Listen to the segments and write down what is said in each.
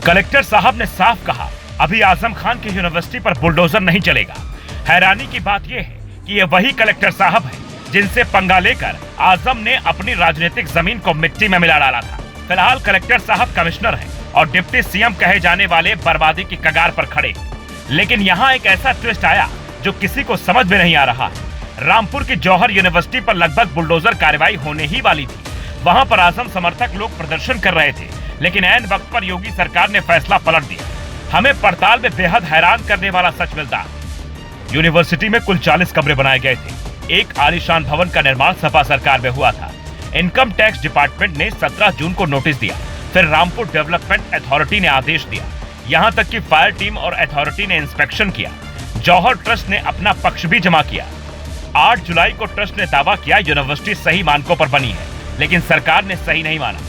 Collector साहब ने साफ कहा, अभी आजम खान की यूनिवर्सिटी पर बुलडोजर नहीं चलेगा। हैरानी की बात यह है कि ये वही कलेक्टर साहब हैं जिनसे पंगा लेकर आजम ने अपनी राजनीतिक जमीन को मिट्टी में मिला डाला था। फिलहाल कलेक्टर साहब कमिश्नर हैं और डिप्टी सीएम कहे जाने वाले बर्बादी की कगार पर खड़े। लेकिन यहाँ एक ऐसा ट्विस्ट आया जो किसी को समझ में नहीं आ रहा है। रामपुर की जौहर यूनिवर्सिटी पर लगभग बुलडोजर कार्रवाई होने ही वाली थी। वहां पर आजम समर्थक लोग प्रदर्शन कर रहे थे, लेकिन ऐन वक्त पर योगी सरकार ने फैसला पलट दिया। हमें पड़ताल में बेहद हैरान करने वाला सच मिलता। यूनिवर्सिटी में कुल 40 कमरे बनाए गए थे। एक आलीशान भवन का निर्माण सपा सरकार में हुआ था। इनकम टैक्स डिपार्टमेंट ने 17 जून को नोटिस दिया, फिर रामपुर डेवलपमेंट अथॉरिटी ने आदेश दिया। यहाँ तक कि फायर टीम और अथॉरिटी ने इंस्पेक्शन किया। जौहर ट्रस्ट ने अपना पक्ष भी जमा किया। 8 जुलाई को ट्रस्ट ने दावा किया यूनिवर्सिटी सही मानकों पर बनी है, लेकिन सरकार ने सही नहीं माना।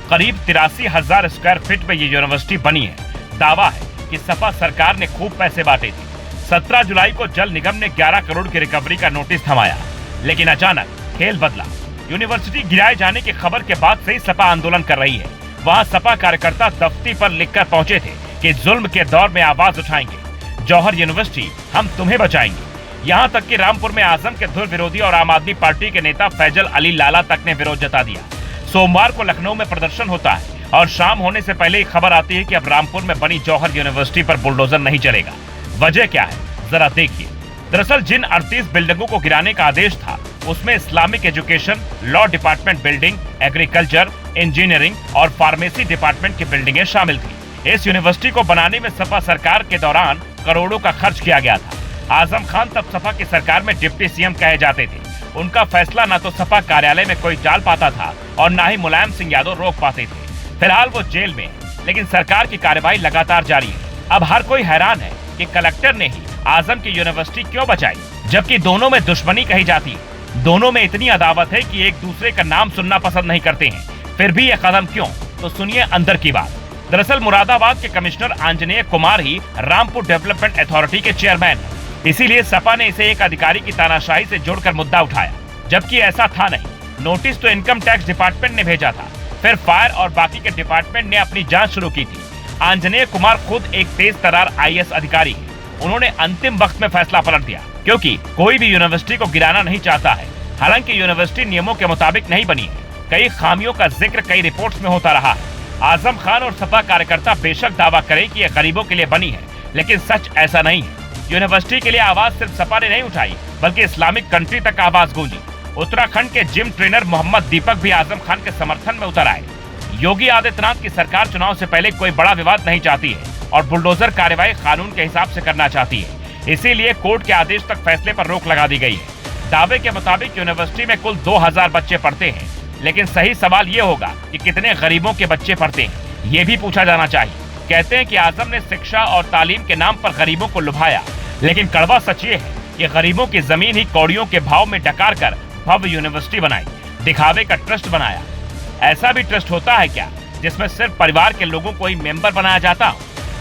करीब 83,000 स्क्वायर फीट में ये यूनिवर्सिटी बनी है। दावा है कि सपा सरकार ने खूब पैसे बांटे थे। 17 जुलाई को जल निगम ने 11 करोड़ की रिकवरी का नोटिस थमाया, लेकिन अचानक खेल बदला। यूनिवर्सिटी गिराए जाने की खबर के बाद से ही सपा आंदोलन कर रही है। वहां सपा कार्यकर्ता दफ्ती पर लिखकर पहुंचे थे कि जुल्म के दौर में आवाज उठाएंगे, जौहर यूनिवर्सिटी हम तुम्हें बचाएंगे। यहाँ तक कि रामपुर में आजम के धुर विरोधी और आम आदमी पार्टी के नेता फैजल अली लाला तक ने विरोध जता दिया। सोमवार को लखनऊ में प्रदर्शन होता है और शाम होने से पहले ही खबर आती है कि अब रामपुर में बनी जौहर यूनिवर्सिटी पर बुलडोजर नहीं चलेगा। वजह क्या है, जरा देखिए। दरअसल जिन 38 बिल्डिंगों को गिराने का आदेश था, उसमें Islamic education, law department building, agriculture, engineering और फार्मेसी डिपार्टमेंट की बिल्डिंगें शामिल थी। इस यूनिवर्सिटी को बनाने में सपा सरकार के दौरान करोड़ों का खर्च किया गया था। आजम खान तब सपा की सरकार में डिप्टी सीएम कहे जाते थे। उनका फैसला न तो सपा कार्यालय में कोई टाल पाता था और न ही मुलायम सिंह यादव रोक पाते थे। फिलहाल वो जेल में है, लेकिन सरकार की कार्रवाई लगातार जारी है। अब हर कोई हैरान है कि कलेक्टर ने ही आजम की यूनिवर्सिटी क्यों बचाई, जबकि दोनों में दुश्मनी कही जाती है। दोनों में इतनी अदावत है कि एक दूसरे का नाम सुनना पसंद नहीं करते हैं। फिर भी यह कदम क्यों, तो सुनिए अंदर की बात। दरअसल मुरादाबाद के कमिश्नर आंजनेय कुमार ही रामपुर डेवलपमेंट अथॉरिटी के चेयरमैन है। इसीलिए सपा ने इसे एक अधिकारी की तानाशाही से जोड़कर मुद्दा उठाया, जबकि ऐसा था नहीं। नोटिस तो इनकम टैक्स डिपार्टमेंट ने भेजा था, फिर फायर और बाकी के डिपार्टमेंट ने अपनी जांच शुरू की थी। आंजनेय कुमार खुद एक तेज तर्रार IAS अधिकारी है। उन्होंने अंतिम वक्त में फैसला पलट दिया, क्योंकि कोई भी यूनिवर्सिटी को गिराना नहीं चाहता है। हालांकि यूनिवर्सिटी नियमों के मुताबिक नहीं बनी है। कई खामियों का जिक्र कई रिपोर्ट्स में होता रहा है। आजम खान और सपा कार्यकर्ता बेशक दावा करें कि यह गरीबों के लिए बनी है, लेकिन सच ऐसा नहीं है। यूनिवर्सिटी के लिए आवाज सिर्फ सपा ने नहीं उठाई, बल्कि इस्लामिक कंट्री तक आवाज गूंजी। उत्तराखंड के जिम ट्रेनर मोहम्मद दीपक भी आजम खान के समर्थन में उतर आए। योगी आदित्यनाथ की सरकार चुनाव से पहले कोई बड़ा विवाद नहीं चाहती है और बुलडोजर कार्रवाई कानून के हिसाब से करना चाहती है। इसीलिए कोर्ट के आदेश तक फैसले पर रोक लगा दी गई है। दावे के मुताबिक यूनिवर्सिटी में कुल 2000 बच्चे पढ़ते हैं, लेकिन सही सवाल ये होगा कि कितने गरीबों के बच्चे पढ़ते हैं, ये भी पूछा जाना चाहिए। कहते हैं कि आजम ने शिक्षा और तालीम के नाम पर गरीबों को लुभाया, लेकिन कड़वा सच ये है कि गरीबों की जमीन ही कौड़ियों के भाव में डकार कर भव्य यूनिवर्सिटी बनाई, दिखावे का ट्रस्ट बनाया। ऐसा भी ट्रस्ट होता है क्या जिसमें सिर्फ परिवार के लोगों को ही मेंबर बनाया जाता हो?